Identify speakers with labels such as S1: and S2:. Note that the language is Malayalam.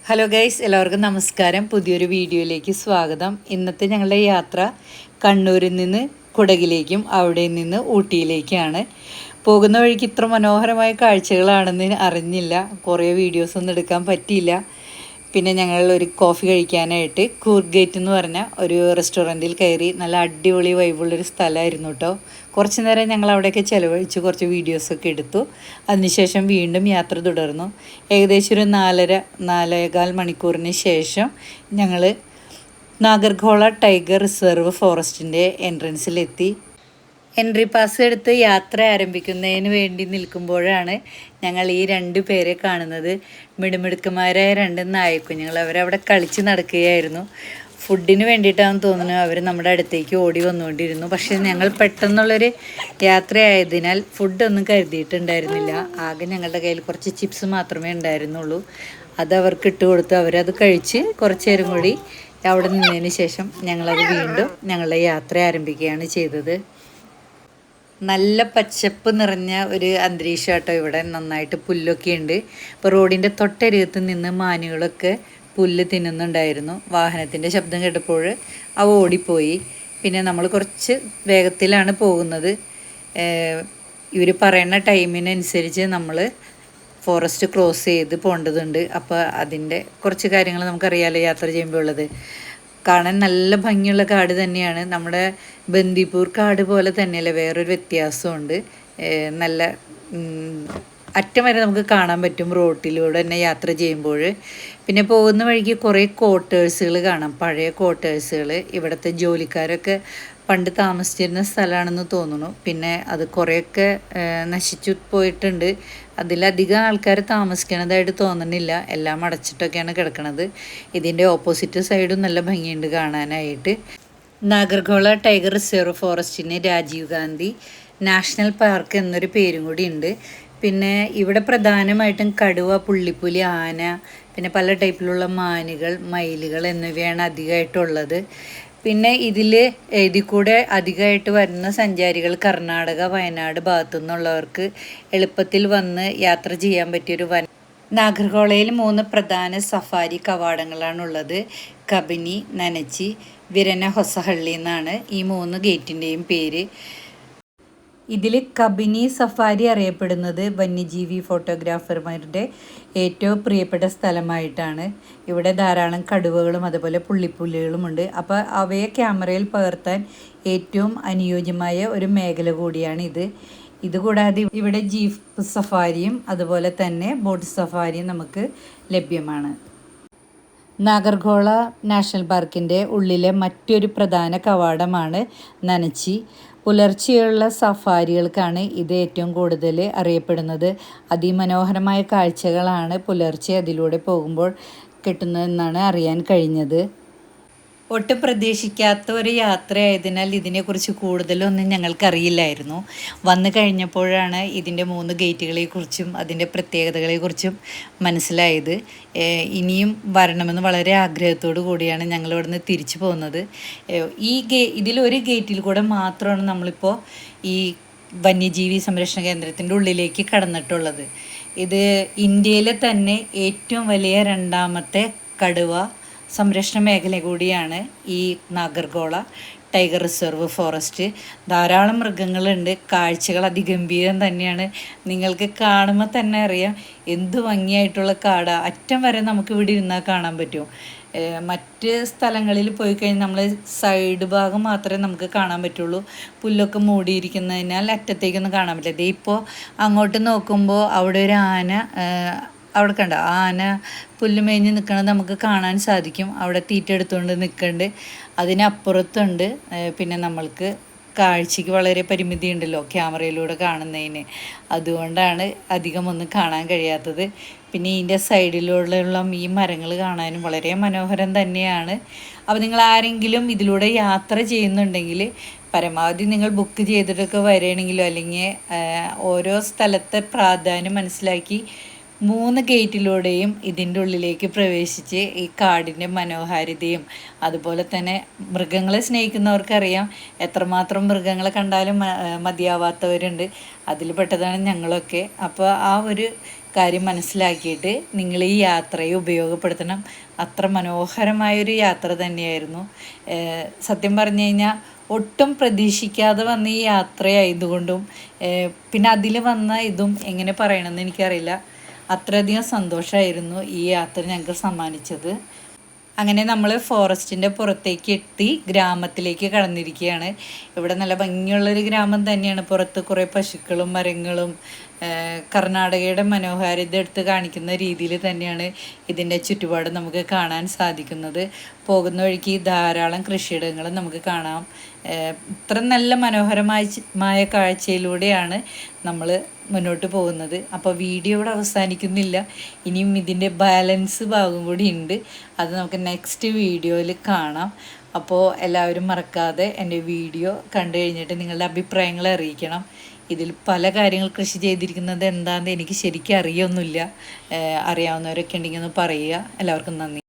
S1: ഹലോ ഗൈസ്, എല്ലാവർക്കും നമസ്കാരം. പുതിയൊരു വീഡിയോയിലേക്ക് സ്വാഗതം. ഇന്നത്തെ ഞങ്ങളുടെ യാത്ര കണ്ണൂരിൽ നിന്ന് കുടകിലേക്കും അവിടെ നിന്ന് ഊട്ടിയിലേക്കാണ്. പോകുന്ന വഴിക്ക് ഇത്ര മനോഹരമായ കാഴ്ചകളാണെന്ന് അറിഞ്ഞില്ല. കുറേ വീഡിയോസൊന്നും എടുക്കാൻ പറ്റിയില്ല. പിന്നെ ഞങ്ങൾ ഒരു കോഫി കഴിക്കാനായിട്ട് കൂർഗ് ഗേറ്റ് എന്ന് പറഞ്ഞ ഒരു റെസ്റ്റോറൻറ്റിൽ കയറി. നല്ല അടിപൊളി വൈബുള്ളൊരു സ്ഥലമായിരുന്നു കേട്ടോ. കുറച്ച് നേരം ഞങ്ങൾ അവിടെയൊക്കെ ചിലവഴിച്ച് കുറച്ച് വീഡിയോസൊക്കെ എടുത്തു. അതിനുശേഷം വീണ്ടും യാത്ര തുടർന്നു. ഏകദേശം ഒരു 4-4.25 മണിക്കൂറിന് ശേഷം ഞങ്ങൾ നാഗർഹോള ടൈഗർ റിസർവ് ഫോറസ്റ്റിൻ്റെ എൻട്രൻസിലെത്തി. എൻട്രി പാസ് എടുത്ത് യാത്ര ആരംഭിക്കുന്നതിന് വേണ്ടി നിൽക്കുമ്പോഴാണ് ഞങ്ങൾ ഈ 2 പേരെ കാണുന്നത്. മിടുമിടുക്കന്മാരായ 2 നായക്കുഞ്ഞുങ്ങൾ. അവരവിടെ കളിച്ച് നടക്കുകയായിരുന്നു. ഫുഡിന് വേണ്ടിയിട്ടാണെന്ന് തോന്നുന്നു അവർ നമ്മുടെ അടുത്തേക്ക് ഓടി വന്നുകൊണ്ടിരുന്നു. പക്ഷേ ഞങ്ങൾ പെട്ടെന്നുള്ളൊരു യാത്രയായതിനാൽ ഫുഡൊന്നും കരുതിയിട്ടുണ്ടായിരുന്നില്ല. ആകെ ഞങ്ങളുടെ കയ്യിൽ കുറച്ച് ചിപ്സ് മാത്രമേ ഉണ്ടായിരുന്നുള്ളൂ. അത് അവർക്ക് ഇട്ട് കൊടുത്ത് അവരത് കഴിച്ച് കുറച്ച് നേരം കൂടി അവിടെ നിന്നതിന് ശേഷം ഞങ്ങളത് വീണ്ടും ഞങ്ങളുടെ യാത്ര ആരംഭിക്കുകയാണ് ചെയ്തത്. നല്ല പച്ചപ്പ് നിറഞ്ഞ ഒരു അന്തരീക്ഷം കേട്ടോ. ഇവിടെ നന്നായിട്ട് പുല്ലൊക്കെ ഉണ്ട്. ഇപ്പോൾ റോഡിൻ്റെ തൊട്ടരികത്ത് നിന്ന് മാനുകളൊക്കെ പുല്ല് തിന്നുന്നുണ്ടായിരുന്നു. വാഹനത്തിൻ്റെ ശബ്ദം കേട്ടപ്പോൾ അവ ഓടിപ്പോയി. പിന്നെ നമ്മൾ കുറച്ച് വേഗത്തിലാണ് പോകുന്നത്. ഇവർ പറയുന്ന ടൈമിനനുസരിച്ച് നമ്മൾ ഫോറസ്റ്റ് ക്രോസ് ചെയ്ത് പോകേണ്ടതുണ്ട്. അപ്പോൾ അതിൻ്റെ കുറച്ച് കാര്യങ്ങൾ നമുക്കറിയാമല്ലോ യാത്ര ചെയ്യുമ്പോൾ ഉള്ളത്. കാണാൻ നല്ല ഭംഗിയുള്ള കാട് തന്നെയാണ്. നമ്മുടെ ബന്ദിപ്പൂർ കാട് പോലെ തന്നെയല്ല, വേറൊരു വ്യത്യാസമുണ്ട്. നല്ല അറ്റം വരെ നമുക്ക് കാണാൻ പറ്റും റോട്ടിലൂടെ തന്നെ യാത്ര ചെയ്യുമ്പോൾ. പിന്നെ പോകുന്ന വഴിക്ക് കുറേ ക്വാർട്ടേഴ്സുകൾ കാണാം, പഴയ ക്വാർട്ടേഴ്സുകൾ. ഇവിടുത്തെ ജോലിക്കാരൊക്കെ പണ്ട് താമസിച്ചിരുന്ന സ്ഥലമാണെന്ന് തോന്നുന്നു. പിന്നെ അത് കുറേയൊക്കെ നശിച്ചു പോയിട്ടുണ്ട്. അതിലധികം ആൾക്കാർ താമസിക്കണതായിട്ട് തോന്നുന്നില്ല. എല്ലാം അടച്ചിട്ടൊക്കെയാണ് കിടക്കുന്നത്. ഇതിൻ്റെ ഓപ്പോസിറ്റ് സൈഡും നല്ല ഭംഗിയുണ്ട് കാണാനായിട്ട്. നാഗർഹോള ടൈഗർ റിസർവ് ഫോറസ്റ്റിന് രാജീവ് ഗാന്ധി നാഷണൽ പാർക്ക് എന്നൊരു പേരും കൂടി ഉണ്ട്. പിന്നെ ഇവിടെ പ്രധാനമായിട്ടും കടുവ, പുള്ളിപ്പുലി, ആന, പിന്നെ പല ടൈപ്പിലുള്ള മാനുകൾ, മയിലുകൾ എന്നിവയാണ് അധികമായിട്ടുള്ളത്. പിന്നെ ഇതിൽ കൂടെ അധികമായിട്ട് വരുന്ന സഞ്ചാരികൾ കർണാടക, വയനാട് ഭാഗത്തു നിന്നുള്ളവർക്ക് എളുപ്പത്തിൽ വന്ന് യാത്ര ചെയ്യാൻ പറ്റിയൊരു നാഗർഹോളയിൽ 3 പ്രധാന സഫാരി കവാടങ്ങളാണുള്ളത്. കബിനി, നനച്ചി, വിരന ഹൊസഹള്ളി എന്നാണ് ഈ 3 ഗേറ്റിൻ്റെയും പേര്. ഇതിൽ കബിനി സഫാരി അറിയപ്പെടുന്നത് വന്യജീവി ഫോട്ടോഗ്രാഫർമാരുടെ ഏറ്റവും പ്രിയപ്പെട്ട സ്ഥലമായിട്ടാണ്. ഇവിടെ ധാരാളം കടുവകളും അതുപോലെ പുള്ളിപ്പുലികളുമുണ്ട്. അപ്പോൾ അവയെ ക്യാമറയിൽ പകർത്താൻ ഏറ്റവും അനുയോജ്യമായ ഒരു മേഖല കൂടിയാണിത്. ഇതുകൂടാതെ ഇവിടെ ജീപ്പ് സഫാരിയും അതുപോലെ തന്നെ ബോട്ട് സഫാരിയും നമുക്ക് ലഭ്യമാണ്. നാഗർഹോള നാഷണൽ പാർക്കിൻ്റെ ഉള്ളിലെ മറ്റൊരു പ്രധാന കവാടമാണ് നനച്ചി. പുലർച്ചെയുള്ള സഫാരികൾക്കാണ് ഇത് ഏറ്റവും കൂടുതൽ അറിയപ്പെടുന്നത്. അതിമനോഹരമായ കാഴ്ചകളാണ് പുലർച്ചെ അതിലൂടെ പോകുമ്പോൾ കിട്ടുന്നതെന്നാണ് അറിയാൻ കഴിഞ്ഞത്. ഒട്ടും പ്രതീക്ഷിക്കാത്ത ഒരു യാത്രയായതിനാൽ ഇതിനെക്കുറിച്ച് കൂടുതലൊന്നും ഞങ്ങൾക്കറിയില്ലായിരുന്നു. വന്നു കഴിഞ്ഞപ്പോഴാണ് ഇതിൻ്റെ 3 ഗേറ്റുകളെക്കുറിച്ചും അതിൻ്റെ പ്രത്യേകതകളെക്കുറിച്ചും മനസ്സിലായത്. ഇനിയും വരണമെന്ന് വളരെ ആഗ്രഹത്തോടു കൂടിയാണ് ഞങ്ങളിവിടെ നിന്ന് തിരിച്ചു പോകുന്നത്. ഇതിലൊരു ഗേറ്റിൽ കൂടെ മാത്രമാണ് നമ്മളിപ്പോൾ ഈ വന്യജീവി സംരക്ഷണ കേന്ദ്രത്തിൻ്റെ ഉള്ളിലേക്ക് കടന്നിട്ടുള്ളത്. ഇത് ഇന്ത്യയിലെ തന്നെ ഏറ്റവും വലിയ 2ാമത്തെ കടുവ സംരക്ഷണ മേഖല കൂടിയാണ് ഈ നാഗർഹോള ടൈഗർ റിസർവ് ഫോറസ്റ്റ്. ധാരാളം മൃഗങ്ങളുണ്ട്. കാഴ്ചകൾ അതിഗംഭീരം തന്നെയാണ്. നിങ്ങൾക്ക് കാണുമ്പോൾ തന്നെ അറിയാം എന്ത് ഭംഗിയായിട്ടുള്ള കാടാണ്. അറ്റം വരെ നമുക്ക് ഇവിടെ ഇരുന്നാൽ കാണാൻ പറ്റും. മറ്റ് സ്ഥലങ്ങളിൽ പോയി കഴിഞ്ഞാൽ നമ്മൾ സൈഡ് ഭാഗം മാത്രമേ നമുക്ക് കാണാൻ പറ്റുള്ളൂ. പുല്ലൊക്കെ മൂടിയിരിക്കുന്നതിനാൽ അറ്റത്തേക്കൊന്നും കാണാൻ പറ്റില്ല. ഇപ്പോൾ അങ്ങോട്ട് നോക്കുമ്പോൾ അവിടെ ഒരു ആന, അവിടെ കണ്ട ആന പുല്ല് മേഞ്ഞ് നിൽക്കുന്നത് നമുക്ക് കാണാൻ സാധിക്കും. അവിടെ തീറ്റ എടുത്തുകൊണ്ട് നിൽക്കുന്നുണ്ട്. അതിനപ്പുറത്തുണ്ട്. പിന്നെ നമ്മൾക്ക് കാഴ്ചയ്ക്ക് വളരെ പരിമിതി ഉണ്ടല്ലോ ക്യാമറയിലൂടെ കാണുന്നതിന്. അതുകൊണ്ടാണ് അധികമൊന്നും കാണാൻ കഴിയാത്തത്. പിന്നെ ഇതിൻ്റെ സൈഡിലുള്ള ഈ മരങ്ങൾ കാണാനും വളരെ മനോഹരം തന്നെയാണ്. അപ്പോൾ നിങ്ങൾ ആരെങ്കിലും ഇതിലൂടെ യാത്ര ചെയ്യുന്നുണ്ടെങ്കിൽ പരമാവധി നിങ്ങൾ ബുക്ക് ചെയ്തിട്ടൊക്കെ വരികയാണെങ്കിലോ അല്ലെങ്കിൽ ഓരോ സ്ഥലത്തെ പ്രാധാന്യം മനസ്സിലാക്കി 3 ഗേറ്റിലൂടെയും ഇതിൻ്റെ ഉള്ളിലേക്ക് പ്രവേശിച്ച് ഈ കാടിൻ്റെ മനോഹാരിതയും അതുപോലെ തന്നെ മൃഗങ്ങളെ സ്നേഹിക്കുന്നവർക്കറിയാം എത്രമാത്രം മൃഗങ്ങളെ കണ്ടാലും മതിയാവാത്തവരുണ്ട്. അതിൽ പെട്ടതാണ് ഞങ്ങളൊക്കെ. അപ്പോൾ ആ ഒരു കാര്യം മനസ്സിലാക്കിയിട്ട് നിങ്ങൾ ഈ യാത്രയെ ഉപയോഗപ്പെടുത്തണം. അത്ര മനോഹരമായൊരു യാത്ര തന്നെയായിരുന്നു. സത്യം പറഞ്ഞു കഴിഞ്ഞാൽ ഒട്ടും പ്രതീക്ഷിക്കാതെ വന്ന ഈ യാത്രയായതുകൊണ്ടും പിന്നെ അതിൽ വന്ന ഇതും എങ്ങനെ പറയണമെന്ന് എനിക്കറിയില്ല. അത്രയധികം സന്തോഷമായിരുന്നു ഈ യാത്ര ഞങ്ങൾക്ക് സമ്മാനിച്ചത്. അങ്ങനെ നമ്മൾ ഫോറസ്റ്റിൻ്റെ പുറത്തേക്ക് എത്തി ഗ്രാമത്തിലേക്ക് കടന്നിരിക്കുകയാണ്. ഇവിടെ നല്ല ഭംഗിയുള്ളൊരു ഗ്രാമം തന്നെയാണ്. പുറത്ത് കുറേ പശുക്കളും മരങ്ങളും കർണാടകയുടെ മനോഹാരിത എടുത്ത് കാണിക്കുന്ന രീതിയിൽ തന്നെയാണ് ഇതിൻ്റെ ചുറ്റുപാട് നമുക്ക് കാണാൻ സാധിക്കുന്നത്. പോകുന്ന വഴിക്ക് ധാരാളം കൃഷിയിടങ്ങൾ നമുക്ക് കാണാം. ഇത്ര നല്ല മനോഹരമായ കാഴ്ചയിലൂടെയാണ് നമ്മൾ മുന്നോട്ട് പോകുന്നത്. അപ്പോൾ വീഡിയോ ഇവിടെ അവസാനിക്കുന്നില്ല. ഇനിയും ഇതിൻ്റെ ബാലൻസ് ഭാഗം കൂടി ഉണ്ട്. അത് നമുക്ക് നെക്സ്റ്റ് വീഡിയോയിൽ കാണാം. അപ്പോൾ എല്ലാവരും മറക്കാതെ എൻ്റെ വീഡിയോ കണ്ടു കഴിഞ്ഞിട്ട് നിങ്ങളുടെ അഭിപ്രായങ്ങൾ അറിയിക്കണം. ഇതിൽ പല കാര്യങ്ങൾ കൃഷി ചെയ്തിരിക്കുന്നത് എന്താണെന്ന് എനിക്ക് ശരിക്കും അറിയൊന്നുമില്ല. അറിയാവുന്നവരൊക്കെ ഉണ്ടെങ്കിൽ ഒന്ന് പറയുക. എല്ലാവർക്കും നന്ദി.